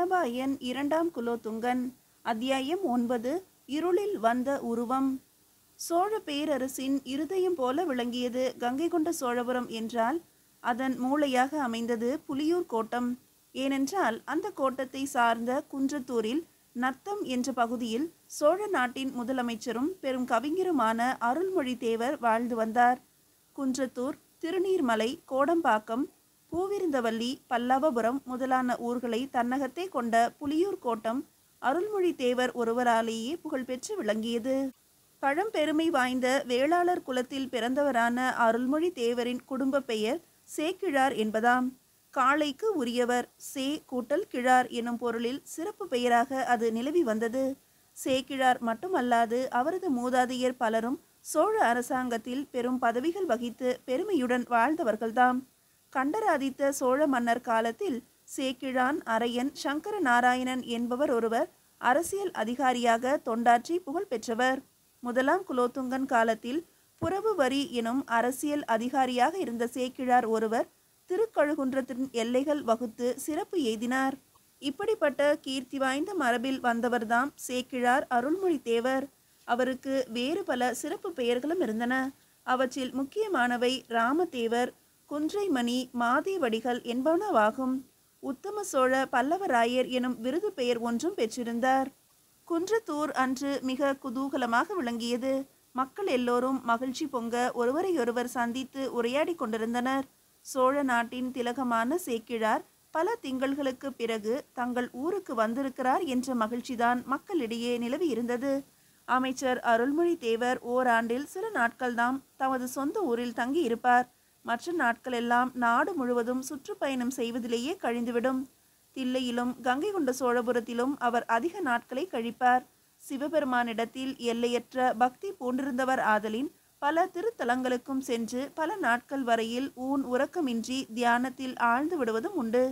மகாபாயன் இரண்டாம் குலோத்துங்கன். அத்தியாயம் 9. இருளில் வந்த உருவம். சோழ பேரரசின் இருதயம் போல விளங்கியது கங்கை கொண்ட சோழபுரம் என்றால் அதன் மூளையாக அமைந்தது புலியூர் கோட்டம். ஏனென்றால் அந்த கோட்டத்தை சார்ந்த குன்றத்தூரில் நத்தம் என்ற பகுதியில் சோழ நாட்டின் முதலமைச்சரும் பெரும் கவிஞருமான அருள்மொழி தேவர் வாழ்ந்து வந்தார். குன்றத்தூர், திருநீர்மலை, கோடம்பாக்கம், பூவிருந்தவல்லி, பல்லவபுரம் முதலான ஊர்களை தன்னகத்தே கொண்ட புலியூர் கோட்டம் அருள்மொழி தேவர் ஒருவராலேயே புகழ்பெற்று விளங்கியது. பழம்பெருமை வாய்ந்த வேளாளர் குலத்தில் பிறந்தவரான அருள்மொழி தேவரின் குடும்ப பெயர் சேக்கிழார் என்பதாம். காளைக்கு உரியவர், சே கூட்டல் கிழார் எனும் பொருளில் சிறப்பு பெயராக அது நிலவி வந்தது. சேக்கிழார் மட்டுமல்லாது அவரது மூதாதையர் பலரும் சோழ அரசாங்கத்தில் பெரும் பதவிகள் வகித்து பெருமையுடன் வாழ்ந்தவர்கள்தாம். கண்டராதித்த சோழ மன்னர் காலத்தில் சேக்கிழான் அரையன் சங்கர நாராயணன் என்பவர் ஒருவர் அரசியல் அதிகாரியாக தொண்டாற்றி புகழ் பெற்றவர். முதலாம் குலோத்துங்கன் காலத்தில் புறவு வரி எனும் அரசியல் அதிகாரியாக இருந்த சேக்கிழார் ஒருவர் திருக்கழுகுன்றத்தின் எல்லைகள் வகுத்து சிறப்பு எய்தினார். இப்படிப்பட்ட கீர்த்தி வாய்ந்த மரபில் வந்தவர்தாம் சேக்கிழார் அருள்மொழி தேவர். அவருக்கு வேறு பல சிறப்பு பெயர்களும் இருந்தன. அவற்றில் முக்கியமானவை ராமதேவர், குன்றைமணி, மாதேவடிகள் என்பனவாகும். உத்தம சோழ பல்லவராயர் எனும் விருது பெயர் ஒன்றும் பெற்றிருந்தார். குன்றத்தூர் அன்று மிக குதூகலமாக விளங்கியது. மக்கள் எல்லோரும் மகிழ்ச்சி பொங்க ஒருவரையொருவர் சந்தித்து உரையாடி கொண்டிருந்தனர். சோழ நாட்டின் திலகமான சேக்கிழார் பல திங்கள்களுக்கு பிறகு தங்கள் ஊருக்கு வந்திருக்கிறார் என்ற மகிழ்ச்சிதான் மக்களிடையே நிலவி இருந்தது. அமைச்சர் அருள்மொழி தேவர் ஓராண்டில் சில நாட்கள்தாம் தமது சொந்த ஊரில் தங்கி இருப்பார். மற்ற நாட்களெல்லாம் நாடு முழுவதும் சுற்றுப்பயணம் செய்வதிலேயே கழிந்துவிடும். தில்லையிலும் கங்கை கொண்ட சோழபுரத்திலும் அவர் அதிக நாட்களை கழிப்பார். சிவபெருமானிடத்தில் எல்லையற்ற பக்தி பூண்டிருந்தவர் ஆதலின் பல திருத்தலங்களுக்கும் சென்று பல நாட்கள் வரையில் ஊன் உறக்கமின்றி தியானத்தில் ஆழ்ந்து விடுவதும் உண்டு.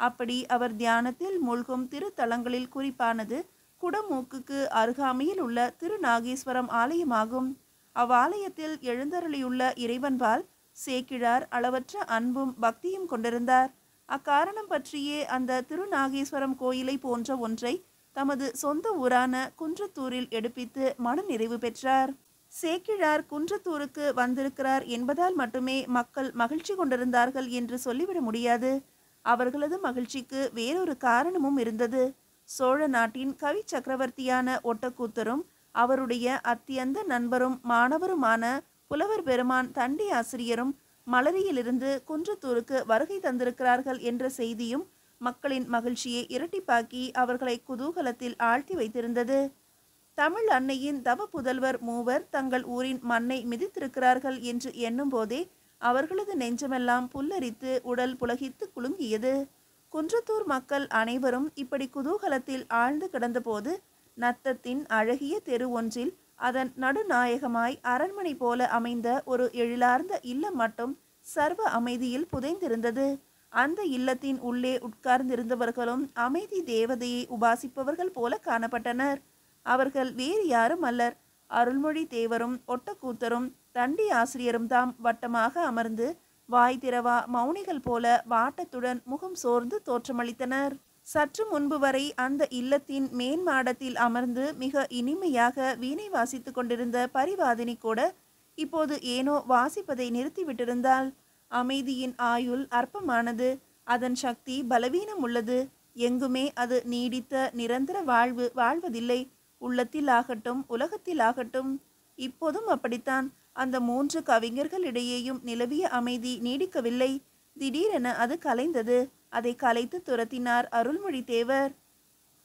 அப்படி அவர் தியானத்தில் மூழ்கும் திருத்தலங்களில் குறிப்பானது குடமூக்குக்கு அருகாமையில் உள்ள திருநாகேஸ்வரம் ஆலயமாகும். அவ்வாலயத்தில் எழுந்தருளியுள்ள இறைவன்பால் சேக்கிழார் அளவற்ற அன்பும் பக்தியும் கொண்டிருந்தார். அக்காரணம் பற்றியே அந்த திருநாகேஸ்வரம் கோயிலை போன்ற ஒன்றை தமது சொந்த ஊரான குன்றத்தூரில் எடுப்பித்து மன நிறைவு பெற்றார். சேக்கிழார் குன்றத்தூருக்கு வந்திருக்கிறார் என்பதால் மட்டுமே மக்கள் மகிழ்ச்சி கொண்டிருந்தார்கள் என்று சொல்லிவிட முடியாது. அவர்களது மகிழ்ச்சிக்கு வேறொரு காரணமும் இருந்தது. சோழ நாட்டின் கவி சக்கரவர்த்தியான ஒட்டக்கூத்தரும் அவருடைய அத்தியந்த நண்பரும் மாணவருமான புலவர் பெருமான் தண்டி ஆசிரியரும் மலரியிலிருந்து குன்றத்தூருக்கு வருகை தந்திருக்கிறார்கள் என்ற செய்தியும் மக்களின் மகிழ்ச்சியை இரட்டிப்பாக்கி அவர்களை குதூகலத்தில் ஆழ்த்தி வைத்திருந்தது. தமிழ் அன்னையின் தவ புதல்வர் மூவர் தங்கள் ஊரின் மண்ணை மிதித்திருக்கிறார்கள் என்று எண்ணும் போதே அவர்களது நெஞ்சமெல்லாம் புல்லரித்து உடல் புலகித்து குலுங்கியது. குன்றத்தூர் மக்கள் அனைவரும் இப்படி குதூகலத்தில் ஆழ்ந்து கிடந்தபோது நத்தத்தின் அழகிய தெரு ஒன்றில் அதன் நடுநாயகமாய் அரண்மனை போல அமைந்த ஒரு எழிலார்ந்த இல்லம் மட்டும் சர்வ அமைதியில் புதைந்திருந்தது. அந்த இல்லத்தின் உள்ளே உட்கார்ந்திருந்தவர்களும் அமைதி தேவதையை உபாசிப்பவர்கள் போல காணப்பட்டனர். அவர்கள் வேறு யாரும் அல்லர், அருள்மொழி தேவரும் ஒட்டக்கூத்தரும் தண்டி ஆசிரியரும் தாம் வட்டமாக அமர்ந்து வாய் திறவா மௌனிகள் போல வாட்டத்துடன் முகம் சோர்ந்து தோற்றமளித்தனர். சற்று முன்பு வரை அந்த இல்லத்தின் மேன் மாடத்தில் அமர்ந்து மிக இனிமையாக வீணை வாசித்து கொண்டிருந்த பரிவாதினி கூட இப்போது ஏனோ வாசிப்பதை நிறுத்திவிட்டிருந்தாள். அமைதியின் ஆயுள் அற்பமானது, அதன் சக்தி பலவீனம் உள்ளது. எங்குமே அது நீடித்த நிரந்தர வாழ்வதில்லை. உள்ளத்தில் ஆகட்டும் உலகத்தில் ஆகட்டும். இப்போதும் அப்படித்தான். அந்த 3 கவிஞர்களிடையேயும் நிலவிய அமைதி நீடிக்கவில்லை. திடீரென அது கலைந்தது. அதை கலைத்து துரத்தினார் அருள்மொழி தேவர்.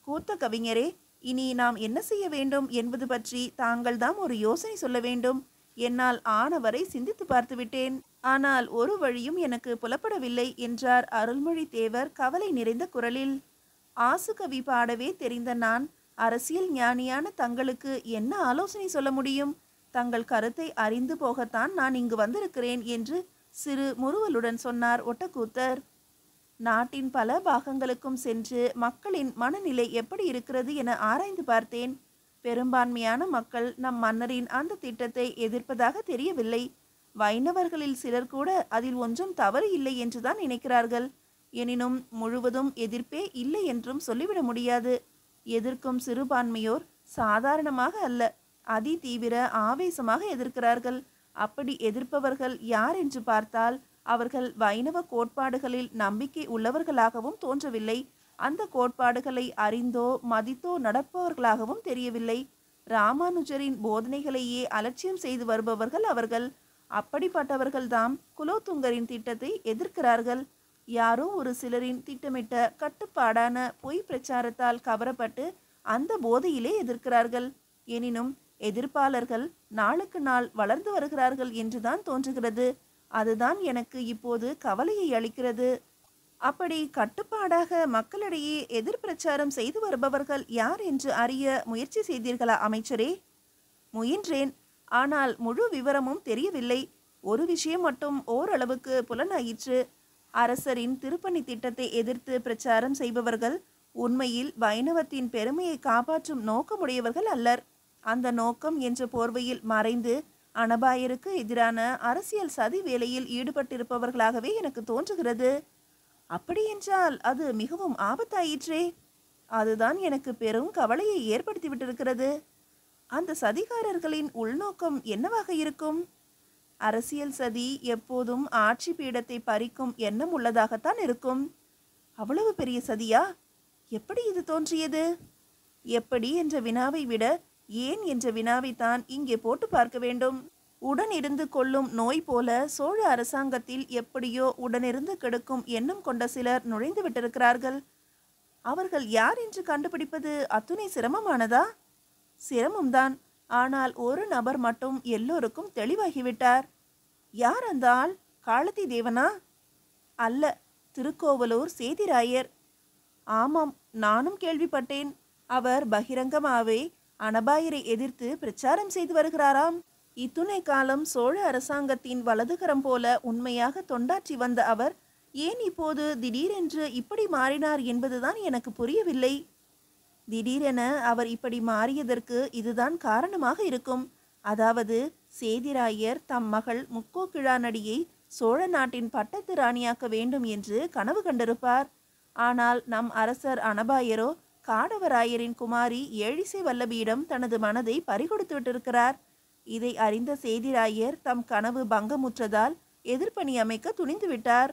கூத்த கவிஞரே, இனி நாம் என்ன செய்ய வேண்டும் என்பது பற்றி தாங்கள்தாம் ஒரு யோசனை சொல்ல வேண்டும். என்னால் ஆனவரை சிந்தித்து பார்த்து விட்டேன். ஆனால் ஒரு வழியும் எனக்கு புலப்படவில்லை என்றார் அருள்மொழி தேவர் கவலை நிறைந்த குரலில். ஆசுகவி பாடவே தெரிந்த நான் அரசியல் ஞானியான தங்களுக்கு என்ன ஆலோசனை சொல்ல முடியும்? தங்கள் கருத்தை அறிந்து போகத்தான் நான் இங்கு வந்திருக்கிறேன் என்று சிறு முறுவலுடன் சொன்னார் ஒட்டக்கூத்தர். நாட்டின் பல பாகங்களுக்கும் சென்று மக்களின் மனநிலை எப்படி இருக்கிறது என ஆராய்ந்து பார்த்தேன். பெரும்பான்மையான மக்கள் நம் மன்னரின் அந்த திட்டத்தை எதிர்ப்பதாக தெரியவில்லை. வைணவர்களில் சிலர் கூட அதில் ஒன்றும் தவறு இல்லை என்றுதான் நினைக்கிறார்கள். எனினும் முழுவதும் எதிர்ப்பே இல்லை என்றும் சொல்லிவிட முடியாது. எதிர்க்கும் சிறுபான்மையோர் சாதாரணமாக அல்ல, அதி தீவிர ஆவேசமாக எதிர்க்கிறார்கள். அப்படி எதிர்ப்பவர்கள் யார் என்று பார்த்தால் அவர்கள் வைணவ கோட்பாடுகளில் நம்பிக்கை உள்ளவர்களாகவும் தோன்றவில்லை. அந்த கோட்பாடுகளை அறிந்தோ மதித்தோ நடப்பவர்களாகவும் தெரியவில்லை. ராமானுஜரின் போதனைகளையே அலட்சியம் செய்து வருபவர்கள் அவர்கள். அப்படிப்பட்டவர்கள்தாம் குலோத்துங்கரின் திட்டத்தை எதிர்க்கிறார்கள். யாரோ ஒரு சிலரின் திட்டமிட்ட கட்டுப்பாடான பொய் பிரச்சாரத்தால் கவரப்பட்டு அந்த போதையிலே எதிர்க்கிறார்கள். எனினும் எதிர்ப்பாளர்கள் நாளுக்கு நாள் வளர்ந்து வருகிறார்கள் என்றுதான் தோன்றுகிறது. அதுதான் எனக்கு இப்போது கவலையை அளிக்கிறது. அப்படி கட்டுப்பாடாக மக்களிடையே எதிர்பிரச்சாரம் செய்து வருபவர்கள் யார் என்று அறிய முயற்சி செய்தீர்களா அமைச்சரே? முயன்றேன். ஆனால் முழு விவரமும் தெரியவில்லை. ஒரு விஷயம் மட்டும் ஓரளவுக்கு புலனாயிற்று. அரசரின் திருப்பணி திட்டத்தை எதிர்த்து பிரச்சாரம் செய்பவர்கள் உண்மையில் வைணவத்தின் பெருமையை காப்பாற்றும் நோக்கமுடையவர்கள் அல்லர். அந்த நோக்கம் என்ற போர்வையில் மறைந்து அனபாயருக்கு எதிரான அரசியல் சதி வேலையில் ஈடுபட்டிருப்பவர்களாகவே எனக்கு தோன்றுகிறது. அப்படியென்றால் அது மிகவும் ஆபத்தாயிற்றே. அதுதான் எனக்கு பெரும் கவலையை ஏற்படுத்திவிட்டிருக்கிறது. அந்த சதிகாரர்களின் உள்நோக்கம் என்னவாக இருக்கும்? அரசியல் சதி எப்போதும் ஆட்சி பீடத்தை பறிக்கும் எண்ணம் உள்ளதாகத்தான் இருக்கும். அவ்வளவு பெரிய சதியா? எப்படி இது தோன்றியது? எப்படி என்ற வினாவை விட ஏன் என்ற வினாவைத்தான் இங்கே போட்டு பார்க்க வேண்டும். உடனிருந்து கொள்ளும் நோய் போல சோழ அரசாங்கத்தில் எப்படியோ உடனிருந்து கெடுக்கும் எண்ணம் கொண்ட சிலர் நுழைந்து விட்டிருக்கிறார்கள். அவர்கள் யார் என்று கண்டுபிடிப்பது அத்துணை சிரமமானதா? சிரமம்தான். ஆனால் ஒரு நபர் மட்டும் எல்லோருக்கும் தெளிவாகிவிட்டார். யார் அந்த ஆள்? காளத்தி தேவனா? அல்ல, திருக்கோவலூர் சேதிராயர். ஆமாம், நானும் கேள்விப்பட்டேன். அவர் பகிரங்கமாவே அனபாயரை எதிர்த்து பிரச்சாரம் செய்து வருகிறாராம். இத்துணை காலம் சோழ அரசாங்கத்தின் வலதுகரம் போல உண்மையாக தொண்டாற்றி வந்த அவர் ஏன் இப்போது திடீரென்று இப்படி மாறினார் என்பதுதான் எனக்கு புரியவில்லை. திடீரென அவர் இப்படி மாறியதற்கு இதுதான் காரணமாக இருக்கும். அதாவது சேதிராயர் தம் மகள் முக்கோக்கிழானடியை சோழ நாட்டின் பட்டத்து ராணியாக்க வேண்டும் என்று கனவு கண்டிருப்பார். ஆனால் நம் அரசர் அனபாயரோ காடவராயரின் குமாரி ஏழிசை வல்லபியிடம் தனது மனதை பறிகொடுத்து விட்டிருக்கிறார். இதை அறிந்த சேதிராயர் தம் கனவு பங்கமுற்றதால் எதிர்ப்பணி அமைக்க துணிந்து விட்டார்.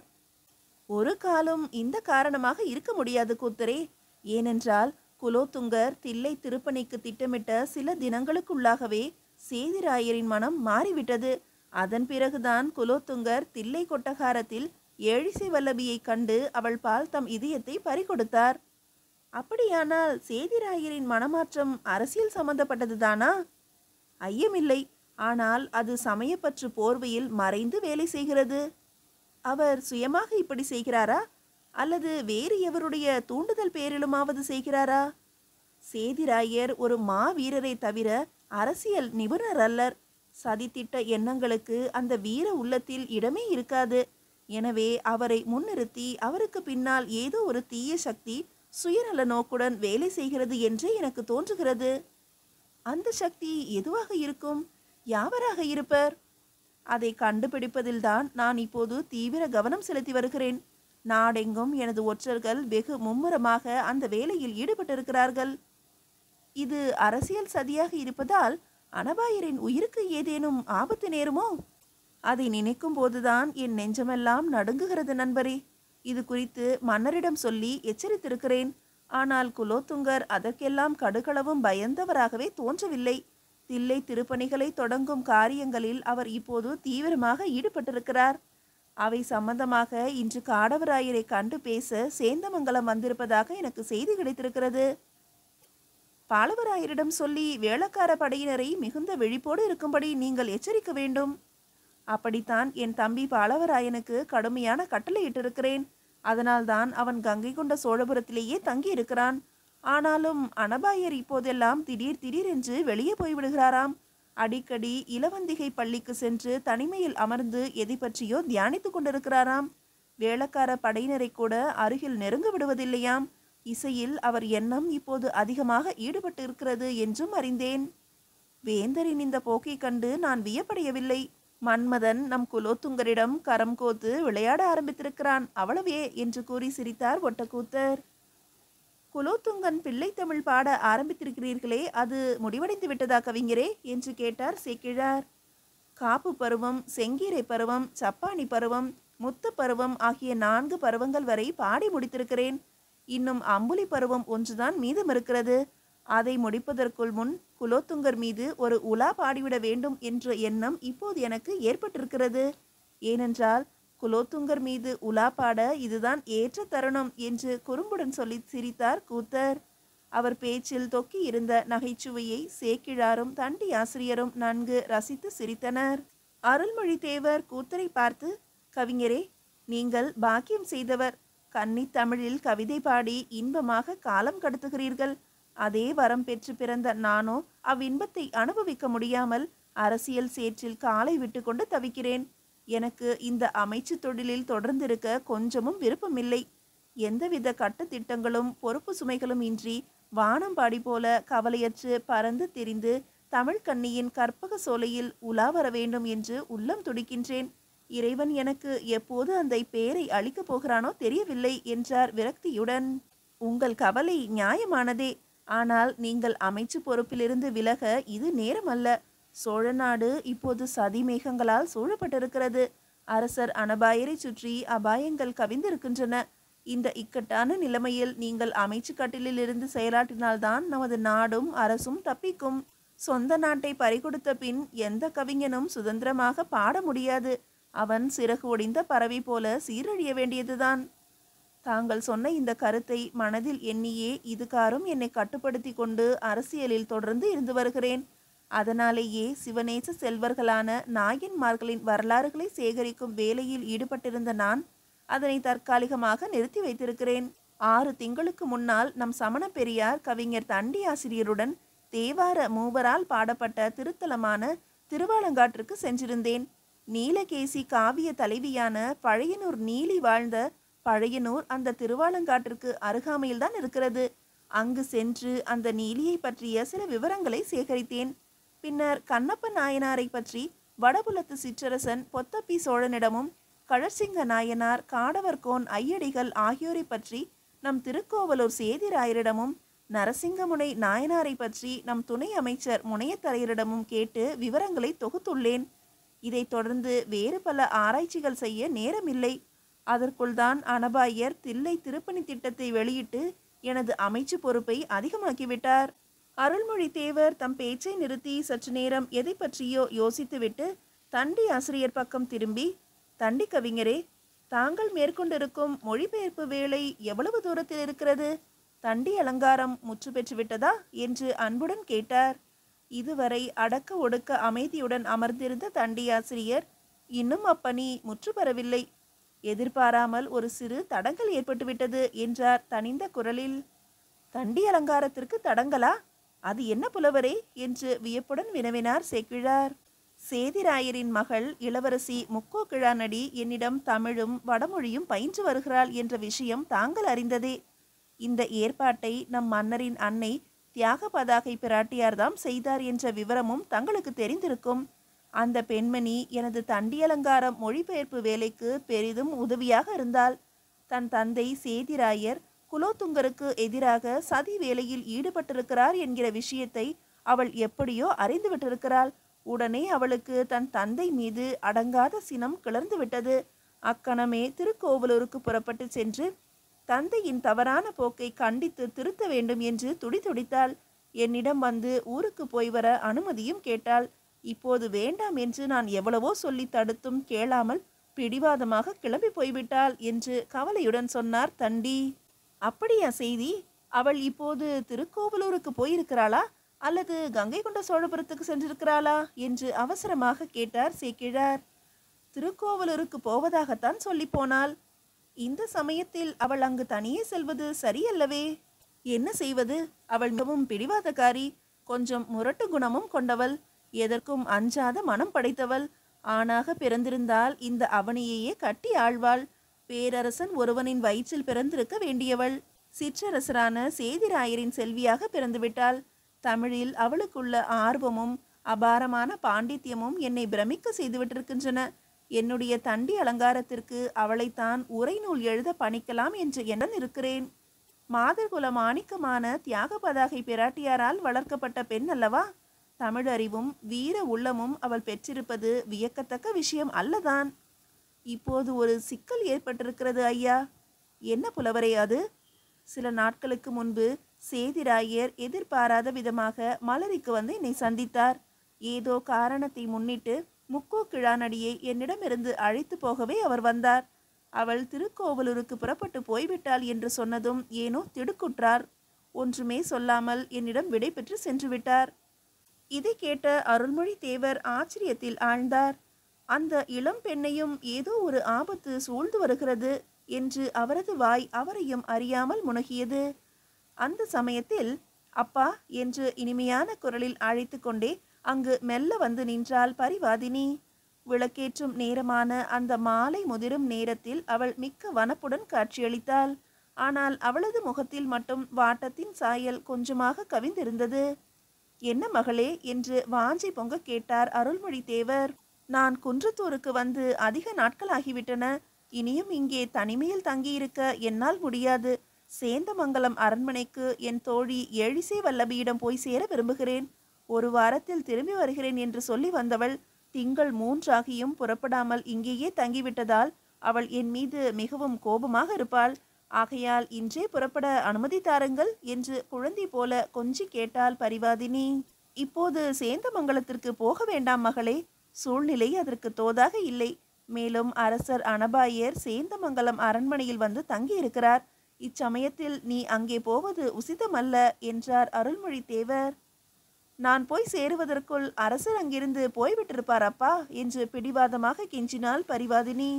ஒரு காலம் இந்த காரணமாக இருக்க முடியாது கூத்தரே. ஏனென்றால் குலோத்துங்கர் தில்லை திருப்பணிக்கு திட்டமிட்ட சில தினங்களுக்குள்ளாகவே சேதிராயரின் மனம் மாறிவிட்டது. அதன் பிறகுதான் குலோத்துங்கர் தில்லை கொட்டகாரத்தில் ஏழிசை வல்லபியை கண்டு அவள் பால் தம் இதயத்தை பறிகொடுத்தார். அப்படியானால் சேதிராயரின் மனமாற்றம் அரசியல் சம்பந்தப்பட்டதுதானா? ஐயமில்லை. ஆனால் அது சமயப்பற்று போர்வையில் மறைந்து வேலை செய்கிறது. அவர் சுயமாக இப்படி செய்கிறாரா அல்லது வேறு எவருடைய தூண்டுதல் பேரிலுமாவது செய்கிறாரா? சேதிராயர் ஒரு மாவீரரை தவிர அரசியல் நிபுணர் அல்லர். சதித்திட்ட எண்ணங்களுக்கு அந்த வீர உள்ளத்தில் இடமே இருக்காது. எனவே அவரை முன்னிறுத்தி அவருக்கு பின்னால் ஏதோ ஒரு தீய சக்தி சுயநல நோக்குடன் வேலை செய்கிறது என்று எனக்கு தோன்றுகிறது. அந்த சக்தி எதுவாக இருக்கும்? யாவராக இருப்பர்? அதை கண்டுபிடிப்பதில்தான் நான் இப்போது தீவிர கவனம் செலுத்தி வருகிறேன். நாடெங்கும் எனது ஒற்றர்கள் வெகு மும்முரமாக அந்த வேலையில் ஈடுபட்டிருக்கிறார்கள். இது அரசியல் சதியாக இருப்பதால் அனபாயரின் உயிருக்கு ஏதேனும் ஆபத்து நேருமோ? அதை நினைக்கும் போதுதான் என் நெஞ்சமெல்லாம் நடுங்குகிறது நண்பரே. இது குறித்து மன்னரிடம் சொல்லி எச்சரித்திருக்கிறேன். ஆனால் குலோத்துங்கர் அதற்கெல்லாம் கடுகளவும் பயந்தவராகவே தோன்றவில்லை. தில்லை திருப்பணிகளை தொடங்கும் காரியங்களில் அவர் இப்போது தீவிரமாக ஈடுபட்டிருக்கிறார். அவை சம்பந்தமாக இன்று காடவராயரை கண்டு பேச சேந்தமங்கலம் வந்திருப்பதாக எனக்கு செய்தி கிடைத்திருக்கிறது. பாலவராயரிடம் சொல்லி வேளக்கார படையினரை மிகுந்த விழிப்போடு இருக்கும்படி நீங்கள் எச்சரிக்க வேண்டும். அப்படித்தான் என் தம்பி பாலவராயனுக்கு கடுமையான கட்டளையிட்டிருக்கிறேன். அதனால்தான் அவன் கங்கை கொண்ட சோழபுரத்திலேயே தங்கி இருக்கிறான். ஆனாலும் அனபாயர் இப்போதெல்லாம் திடீர் என்று வெளியே போய்விடுகிறாராம். அடிக்கடி இளவந்திகை பள்ளிக்கு சென்று தனிமையில் அமர்ந்து எதை பற்றியோ தியானித்து கொண்டிருக்கிறாராம். வேளக்கார படையினரை கூட அருகில் நெருங்க விடுவதில்லையாம். இசையில் அவர் எண்ணம் இப்போது அதிகமாக ஈடுபட்டு இருக்கிறது என்றும் அறிந்தேன். வேந்தரின் இந்த போக்கை கண்டு நான் வியப்படையவில்லை. மன்மதன் நம் குலோத்துங்கரிடம் கரம் கோத்து விளையாட ஆரம்பித்திருக்கிறான், அவ்வளவே என்று கூறி சிரித்தார் ஒட்டக்கூத்தர். குலோத்துங்கன் பிள்ளை தமிழ் பாட ஆரம்பித்திருக்கிறீர்களே, அது முடிவடைந்து விட்டதா கவிஞரே என்று கேட்டார் சேக்கிழார். காப்பு பருவம், செங்கீரை பருவம், சப்பானி பருவம், முத்த பருவம் ஆகிய 4 பருவங்கள் வரை பாடி முடித்திருக்கிறேன். இன்னும் அம்புலி பருவம் ஒன்றுதான் மீதம் இருக்கிறது. அதை முடிப்பதற்குள் முன் குலோத்துங்கர் மீது ஒரு உலா பாடிவிட வேண்டும் என்ற எண்ணம் இப்போது எனக்கு ஏற்பட்டிருக்கிறது. ஏனென்றால் குலோத்துங்கர் மீது உலா பாட இதுதான் ஏற்ற தருணம் என்று குறும்புடன் சொல்லி சிரித்தார் கூத்தர். அவர் பேச்சில் தொக்கி இருந்த நகைச்சுவையை சேக்கிழாரும் தண்டி ஆசிரியரும் நன்கு ரசித்து சிரித்தனர். அருள்மொழி தேவர் கூத்தரை பார்த்து, கவிஞரே, நீங்கள் பாக்கியம் செய்தவர். கன்னி தமிழில் கவிதை பாடி இன்பமாக காலம் கடத்துகிறீர்கள். அதே வரம் பெற்று பிறந்த நானோ அவ்வின்பத்தை அனுபவிக்க முடியாமல் அரசியல் சேற்றில் காலை விட்டு கொண்டு தவிக்கிறேன். எனக்கு இந்த அமைச்சு தொழிலில் தொடர்ந்திருக்க கொஞ்சமும் விருப்பமில்லை. எந்தவித கட்டுத்திட்டங்களும் பொறுப்பு சுமைகளும் இன்றி வானம்பாடி போல கவலையற்று பறந்து திரிந்து தமிழ் கன்னியின் கற்பக சோலையில் உலா வர வேண்டும் என்று உள்ளம் துடிக்கின்றேன். இறைவன் எனக்கு எப்போது அந்த பேரை அளிக்கப் போகிறானோ தெரியவில்லை என்றார் விரக்தியுடன். உங்கள் கவலை நியாயமானதே. ஆனால் நீங்கள் அமைச்சு பொறுப்பிலிருந்து விலக இது நேரமல்ல. சோழ நாடு இப்போது சதி மேகங்களால் சூழப்பட்டிருக்கிறது. அரசர் அனபாயரை சுற்றி அபாயங்கள் கவிந்திருக்கின்றன. இந்த இக்கட்டான நிலைமையில் நீங்கள் அமைச்சு கட்டிலில் இருந்து செயலாற்றினால்தான் நமது நாடும் அரசும் தப்பிக்கும். சொந்த நாட்டை பறிகொடுத்த பின் எந்த கவிஞனும் சுதந்திரமாக பாட முடியாது. அவன் சிறகு ஒடிந்த பறவை போல சீரழிய வேண்டியதுதான். தாங்கள் சொன்ன இந்த கருத்தை மனதில் எண்ணியே இதுகாரும் என்னை கட்டுப்படுத்தி கொண்டு அரசியலில் தொடர்ந்து இருந்து வருகிறேன். அதனாலேயே சிவநேச செல்வர்களான நாயன்மார்களின் வரலாறுகளை சேகரிக்கும் வேலையில் ஈடுபட்டிருந்த நான் அதனை தற்காலிகமாக நிறுத்தி வைத்திருக்கிறேன். 6 திங்களுக்கு முன்னால் நம் சமண பெரியார் கவிஞர் தண்டி ஆசிரியருடன் தேவார மூவரால் பாடப்பட்ட திருத்தலமான திருவாலங்காட்டிற்கு சென்றிருந்தேன். நீலகேசி காவிய தலைவியான பழையனூர் நீலி வாழ்ந்த பழையனூர் அந்த திருவாலங்காட்டிற்கு அருகாமையில்தான் இருக்கிறது. அங்கு சென்று அந்த நீலியை பற்றிய சில விவரங்களை சேகரித்தேன். பின்னர் கண்ணப்ப நாயனாரை பற்றி வடபுலத்து சிற்றரசன் பொத்தப்பி சோழனிடமும் கழற்சிங்க நாயனார், காடவர்கோன் ஐயடிகள் ஆகியோரை பற்றி நம் திருக்கோவலூர் சேதிராயரிடமும் நரசிங்கமுனை நாயனாரை பற்றி நம் துணை அமைச்சர் முனையத்தரையரிடமும் கேட்டு விவரங்களை தொகுத்துள்ளேன். இதைத் தொடர்ந்து வேறு பல ஆராய்ச்சிகள் செய்ய நேரமில்லை. அதற்குள் தான் அனபாயர் தில்லை திருப்பணி திட்டத்தை வெளியிட்டு எனது அமைச்சு பொறுப்பை அதிகமாக்கிவிட்டார். அருள்மொழி தேவர் தம் பேச்சை நிறுத்தி சற்று நேரம் எதை பற்றியோ யோசித்துவிட்டு தண்டி ஆசிரியர் பக்கம் திரும்பி, தண்டி கவிஞரே, தாங்கள் மேற்கொண்டிருக்கும் மொழிபெயர்ப்பு வேலை எவ்வளவு தூரத்தில் இருக்கிறது? தண்டி அலங்காரம் முற்று பெற்று விட்டதா என்று அன்புடன் கேட்டார். இதுவரை அடக்க ஒடுக்க அமைதியுடன் அமர்ந்திருந்த தண்டி ஆசிரியர், இன்னும் அப்பணி முற்று பெறவில்லை. எதிர்பாராமல் ஒரு சிறு தடங்கல் ஏற்பட்டுவிட்டது என்றார் தனிந்த குரலில். தண்டி அலங்காரத்திற்கு தடங்கலா? அது என்ன புலவரே என்று வியப்புடன் வினவினார் சேக்கிழார். சேதிராயரின் மகள் இளவரசி முக்கோக்கிழானடி என்னிடம் தமிழும் வடமொழியும் பயின்று வருகிறாள் என்ற விஷயம் தாங்கள் அறிந்ததே. இந்த ஏற்பாட்டை நம் மன்னரின் அன்னை தியாக பதாகை பிராட்டியார்தாம் செய்தார் என்ற விவரமும் தங்களுக்கு தெரிந்திருக்கும். அந்த பெண்மணி எனது தண்டி அலங்காரம் மொழிபெயர்ப்பு வேலைக்கு பெரிதும் உதவியாக இருந்தாள். தன் தந்தை சேதிராயர் குலோத்துங்கருக்கு எதிராக சதி வேலையில் ஈடுபட்டிருக்கிறார் என்கிற விஷயத்தை அவள் எப்படியோ அறிந்துவிட்டிருக்கிறாள். உடனே அவளுக்கு தன் தந்தை மீது அடங்காத சினம் கிளர்ந்து விட்டது. அக்கணமே திருக்கோவலூருக்கு புறப்பட்டு சென்று தந்தையின் தவறான போக்கை கண்டித்து திருத்த வேண்டும் என்று துடிதுடித்தாள். என்னிடம் வந்து ஊருக்கு போய் வர அனுமதியும் கேட்டாள். இப்போது வேண்டாம் என்று நான் எவ்வளவோ சொல்லி தடுத்தும் கேளாமல் பிடிவாதமாக கிளம்பி போய்விட்டாள் என்று கவலையுடன் சொன்னார் தண்டி. அப்படியா செய்தி? அவள் இப்போது திருக்கோவலூருக்கு போயிருக்கிறாளா அல்லது கங்கை கொண்ட சோழபுரத்துக்கு சென்றிருக்கிறாளா என்று அவசரமாக கேட்டார் சேக்கிழார். திருக்கோவலூருக்கு போவதாகத்தான் சொல்லி போனாள். இந்த சமயத்தில் அவள் அங்கு தனியே செல்வது சரியல்லவே? என்ன செய்வது? அவள் மிகவும் பிடிவாதக்காரி, கொஞ்சம் முரட்டு குணமும் கொண்டவள், எதற்கும் அஞ்சாத மனம் படைத்தவள். ஆணாக பிறந்திருந்தால் இந்த அவனியையே கட்டி ஆழ்வாள். பேரரசன் ஒருவனின் வயிற்றில் பிறந்திருக்க வேண்டியவள். சிற்றரசரான சேதிராயரின் செல்வியாக பிறந்துவிட்டாள். தமிழில் அவளுக்குள்ள ஆர்வமும் அபாரமான பாண்டித்யமும் என்னை பிரமிக்க செய்துவிட்டிருக்கின்றன. என்னுடைய தண்டி அலங்காரத்திற்கு அவளைத்தான் உரைநூல் எழுத பணிக்கலாம் என்று எண்ணம் இருக்கிறேன். மாதர்குல மாணிக்கமான தியாக பதாகை பிராட்டியாரால் வளர்க்கப்பட்ட பெண் அல்லவா? தமிழறிவும் வீர உள்ளமும் அவள் பெற்றிருப்பது வியக்கத்தக்க விஷயம் அல்லதான். இப்போது ஒரு சிக்கல் ஏற்பட்டிருக்கிறது ஐயா. என்ன புலவரே அது? சில நாட்களுக்கு முன்பு சேதிராயர் எதிர்பாராத விதமாக மலரிக்கு வந்து என்னை சந்தித்தார். ஏதோ காரணத்தை முன்னிட்டு முக்கோ கிழானடியை என்னிடமிருந்து அழைத்து போகவே அவர் வந்தார். அவள் திருக்கோவலூருக்கு புறப்பட்டு போய்விட்டாள் என்று சொன்னதும் ஏனோ திடுக்குற்றார். ஒன்றுமே சொல்லாமல் என்னிடம் விடை பெற்று சென்று விட்டார். இதை கேட்ட அருள்மொழி தேவர் ஆச்சரியத்தில் ஆழ்ந்தார். அந்த இளம் பெண்ணையும் ஏதோ ஒரு ஆபத்து சூழ்ந்து வருகிறது என்று அவரது வாய் அவரையும் அறியாமல் முனகியது. அந்த சமயத்தில் அப்பா என்று இனிமையான குரலில் அழைத்து கொண்டே அங்கு மெல்ல வந்து நின்றாள் பரிவாதினி. விளக்கேற்றும் நேரமான அந்த மாலை முதிரும் நேரத்தில் அவள் மிக்க வனப்புடன் காட்சியளித்தாள். ஆனால் அவளது முகத்தில் மட்டும் வாட்டத்தின் சாயல் கொஞ்சமாக கவிந்திருந்தது. என்ன மகளே என்று வாஞ்சி பொங்க கேட்டார் அருள்மொழி தேவர். நான் குன்றத்தூருக்கு வந்து அதிக நாட்கள் ஆகிவிட்டன. இனியும் இங்கே தனிமையில் தங்கியிருக்க என்னால் முடியாது. சேந்தமங்கலம் அரண்மனைக்கு என் தோழி எழிசை வல்லபியிடம் போய் சேர விரும்புகிறேன். ஒரு வாரத்தில் திரும்பி வருகிறேன் என்று சொல்லி வந்தவள் திங்கள் 3 ஆகியும் புறப்படாமல் இங்கேயே தங்கிவிட்டதால் அவள் என் மீது மிகவும் கோபமாக இருப்பாள். ஆகையால் இன்றே புறப்பட அனுமதி தாருங்கள் என்று குழந்தை போல கொஞ்சி கேட்டாள் பரிவாதினி. இப்போது சேந்தமங்கலத்திற்கு போக வேண்டாம் மகளே. சூழ்நிலை அதற்கு தோதாக இல்லை. மேலும் அரசர் அனபாயர் சேந்தமங்கலம் அரண்மனையில் வந்து தங்கி இருக்கிறார். இச்சமயத்தில் நீ அங்கே போவது உசிதமல்ல என்றார் அருள்மொழி தேவர். நான் போய் சேருவதற்குள் அரசர் அங்கிருந்து போய்விட்டிருப்பார் அப்பா என்று பிடிவாதமாக கெஞ்சினாள் பரிவாதினி.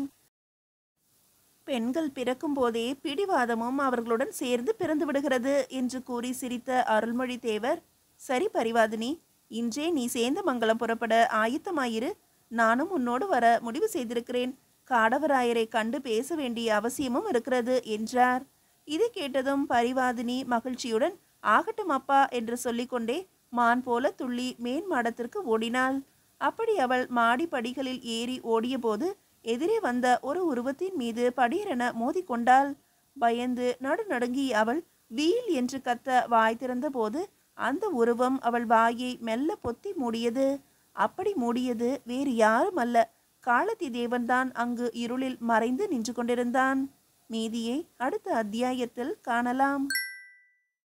பெண்கள் பிறக்கும் போதே பிடிவாதமும் அவர்களுடன் சேர்ந்து பிறந்து விடுகிறது என்று கூறி சிரித்த அருள்மொழி தேவர், சரி பரிவாதினி, இன்றே நீ சேந்தமங்கலம் புறப்பட ஆயத்தமாயிரு. நானும் உன்னோடு வர முடிவு செய்திருக்கிறேன். காடவராயரை கண்டு பேச வேண்டிய அவசியமும் இருக்கிறது என்றார். இதை கேட்டதும் பரிவாதினி மகிழ்ச்சியுடன் ஆகட்டும் அப்பா என்று சொல்லிக்கொண்டே மான் போல துள்ளி மேன் மாடத்திற்கு ஓடினாள். அப்படி அவள் மாடி படிகளில் ஏறி ஓடிய போது எதிரே வந்த ஒரு உருவத்தின் மீது படீரென மோதிக்கொண்டாள். பயந்து நடுநடுங்கிய அவள் வீல் என்று கத்த வாய் திறந்த போது அந்த உருவம் அவள் வாயை மெல்ல பொத்தி மூடியது. அப்படி மூடியது வேறு யாரும் அல்ல, காலத்தி தேவன்தான் அங்கு இருளில் மறைந்து நின்று கொண்டிருந்தான். மீதியை அடுத்த அத்தியாயத்தில் காணலாம்.